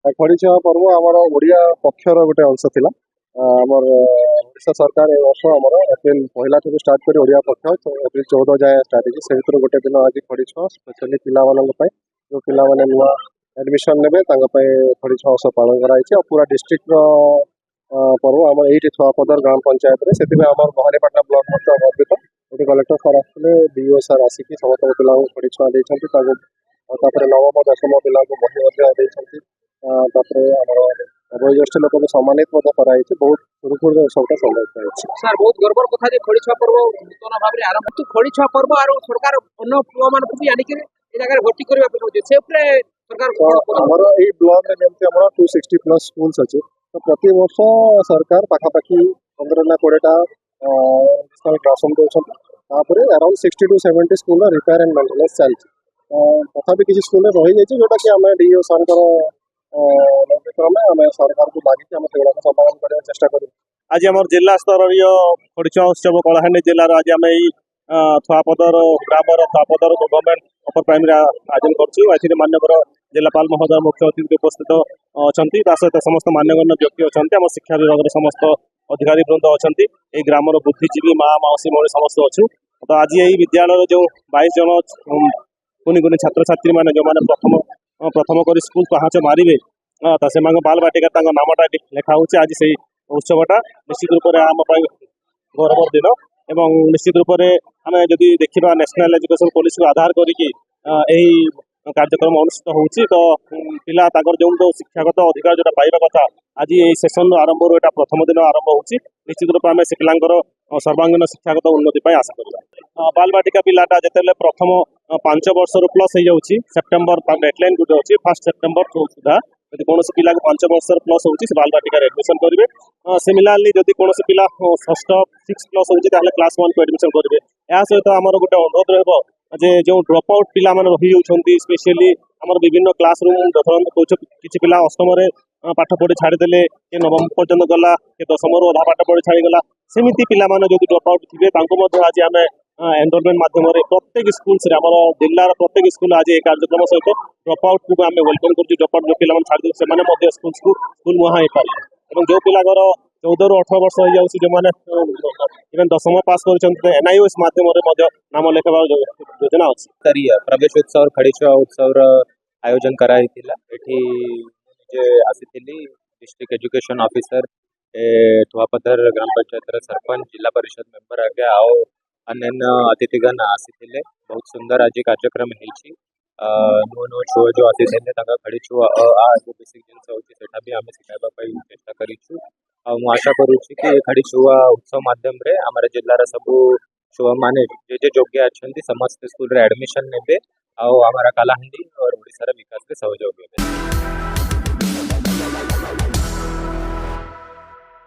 ଖଡି ଛୁଆଁ ପର୍ବ ଆମର ଓଡ଼ିଆ ପକ୍ଷର ଗୋଟେ ଅଂଶ ଥିଲା। ଆମର ଓଡ଼ିଶା ସରକାର ଏ ବର୍ଷ ଆମର ଏପ୍ରିଲ 1 ଠାରୁ ଷ୍ଟାର୍ଟ କରି ଓଡ଼ିଆ ପକ୍ଷ ଏପ୍ରିଲ 14 ଯାଏଁ ଷ୍ଟାର୍ଟ ହେଇଛି। ସେ ଭିତରୁ ଗୋଟେ ଦିନ ଆଜି ଖଡି ଛୁଆଁ ସ୍ପେଶାଲି ପିଲାମାନଙ୍କ ପାଇଁ, ଯେଉଁ ପିଲାମାନେ ନୂଆ ଆଡମିସନ ନେବେ ତାଙ୍କ ପାଇଁ ଖଡି ଛୁଆଁ ଉତ୍ସବ ପାଳନ କରାଯାଇଛି। ଆଉ ପୁରା ଡିଷ୍ଟ୍ରିକ୍ଟର ପର୍ବ ଆମର ଏଇଠି ଛୁଆପଦର ଗ୍ରାମ ପଞ୍ଚାୟତରେ, ସେଥିପାଇଁ ଆମର ମହାଲିପାଟଣା ବ୍ଲକ ମଧ୍ୟ ଗର୍ବିତ। ଏଠି କଲେକ୍ଟର ସାର୍ ଆସିଥିଲେ, ଡିଓ ସାର୍ ଆସିକି ସମସ୍ତଙ୍କ ପିଲାଙ୍କୁ ଖଡି ଛୁଆଁ ଦେଇଛନ୍ତି। ତାପରେ ନବମ ଦଶମ ପିଲାଙ୍କୁ ବହି ମଧ୍ୟ ଦେଇଛନ୍ତି। ତାପରେ ଆମର ବয়োଜ୍ୟେଷ୍ଠ ଲୋକଙ୍କୁ ସମ୍ମାନିତ ମଧ୍ୟ କରାଯାଇଛି। ବହୁତ ସୁରୁଖୁରୁରେ ସବୁଟା ସମ୍ଭବ ହେଇଛି। ସାର୍ ବହୁତ ଗର୍ବର କଥା ଯେ ଖଡି ଛୁଆଁ ପର୍ବ ନୂତନ ଭାବରେ ଆରମ୍ଭ ହେଉଛି। ଖଡି ଛୁଆଁ ପର୍ବ ଆଉ ସରକାର ଅନ୍ୟ ପୁଅମାନଙ୍କୁ ବି ଆଣିକି ଏ ଜାଗାରେ ଭର୍ତ୍ତି କରିବାକୁ ଚାହୁଁଛି, ସେ ଉପରେ ସରକାର ଆମର ଏଇ ବ୍ଲକରେ ଯେମିତି ଆମର 260+ ସ୍କୁଲ୍ସ ଅଛି, ତ ପ୍ରତିବର୍ଷ ସରକାର ପାଖାପାଖି 15 ନା 20ଟା କ୍ଲାସରୁମ୍ ଦେଉଛନ୍ତି। ତାପରେ ଆରାଉଣ୍ଡ 60 to 70 ସ୍କୁଲର ରିପେୟାର ଆଣ୍ଡ ମେଣ୍ଟେନାନ୍ସ ଚାଲିଛି। ତଥାପି କିଛି ସ୍କୁଲରେ ରହିଯାଇଛି, ଯୋଉଟାକି ଆମେ ଡିଓ ସାର୍ଙ୍କର କ୍ରମେ ଆମେ ସରକାରକୁ ଲାଗିକି ଆମେ ସେଗୁଡ଼ାକ ସମାଧାନ କରିବାକୁ ଚେଷ୍ଟା କରିବୁ। आज आम जिला स्तर खड़ी छुआं उत्सव कलाहांडी जिलार आज आम थुआपदर ग्रामर थुआपदर गवर्नमेंट अपर प्राइमरी आयोजन कर मान्यवर जिलापाल महोदय मुख्य अतिथि उपस्थित अच्छा सहित समस्त मान्यगण्य व्यक्ति अच्छा शिक्षा विभाग समस्त अधिकारी वृंद अच्छा ग्रामर बुद्धिजीवी माँ मौसी मौड़ी समस्त अच्छु। तो आज यही विद्यालय जो 22 जन कुनि कुनि छात्र छात्री मैंने जो मैंने प्रथम कर स्कूल पहाच मारे से बाल बाटिका नामटा लेखा हो। आज से उत्सवटा निश्चित रूप से आम गौरव दिन एवं निश्चित रूप से आम जदि देखा नेशनल एजुकेशन पॉलिसी को आधार करके कार्यक्रम अनुष्ठित होउछि। तो पिला जो शिक्षागत अधिकार जो पाइबा कथा आज ये सेशन आरंभ यहाँ प्रथम दिन आरंभ होउछि। निश्चित रूप से पिलांकर सर्वांगीन शिक्षागत उन्नति आशा करवा। बाल बाटिका पिलाटा जिते प्रथम 5 वर्ष प्लस हो जाऊँगी सेप्टेम्बर डेडलाइन गोटे अच्छी 1 सेप्टेम्बर सुधा यदि कौन पिला 5 वर्ष प्लस होती बाल बाटिका एडमिशन करेंगे। सिमिलारली जदि कौन पिला 6th 6 प्लस होती क्लास 1 को एडमिशन करेंगे। या सहित आमर गोटे अनुरोध रहा जो ड्रप आउट पिला रही स्पेशली आम विभिन्न क्लास रूम किसी पिला अष्टम पाठ पढ़ी छाड़ीदे कि नवम पर्यटन गला कि 10th अधा पाठ पढ़ी छाड़ीगला सेमती पिला जो ड्रप आउट थे आज आम एनरोलमेंट माध्यम प्रत्येक स्कूल्स जिलार प्रत्येक स्कूल आज ये कार्यक्रम सहित ड्रप आउट को आम वेलकम कर ड्रप आउट जो पिला छाड़ी से स्कूल मुहां हो पारे। जो पिलागर 14 ରୁ 18 वर्ष हो जाऊँगी जो मैंने इवेन 10th पास कर NIOS माध्यम नाम लेखा योजना अच्छी स्तरीय प्रवेश उत्सव खड़ी छुआ उत्सव आयोजन कराई आसी डिस्ट्रिक्ट एजुकेशन ऑफिसर थुआपदर ग्राम पंचायत सरपंच जिला परिषद मेंबर आगे आओ अन्य अतिथिगण आसी बहुत सुंदर आज कार्यक्रम होती। नुआ नुआ छुआ जो आसी खड़ी छुआ जो बेसिक जिन होता भी आम शिखाइबा चेष्टा करूँ। आशा करुँच कि खड़ी छुआ उत्सव माध्यम आम जिलार सब छुआ मैंने जे योग्य अच्छा समस्त स्कूल एडमिशन ने आमर कलाहांडी और ओडिशार विकास में सहयोग।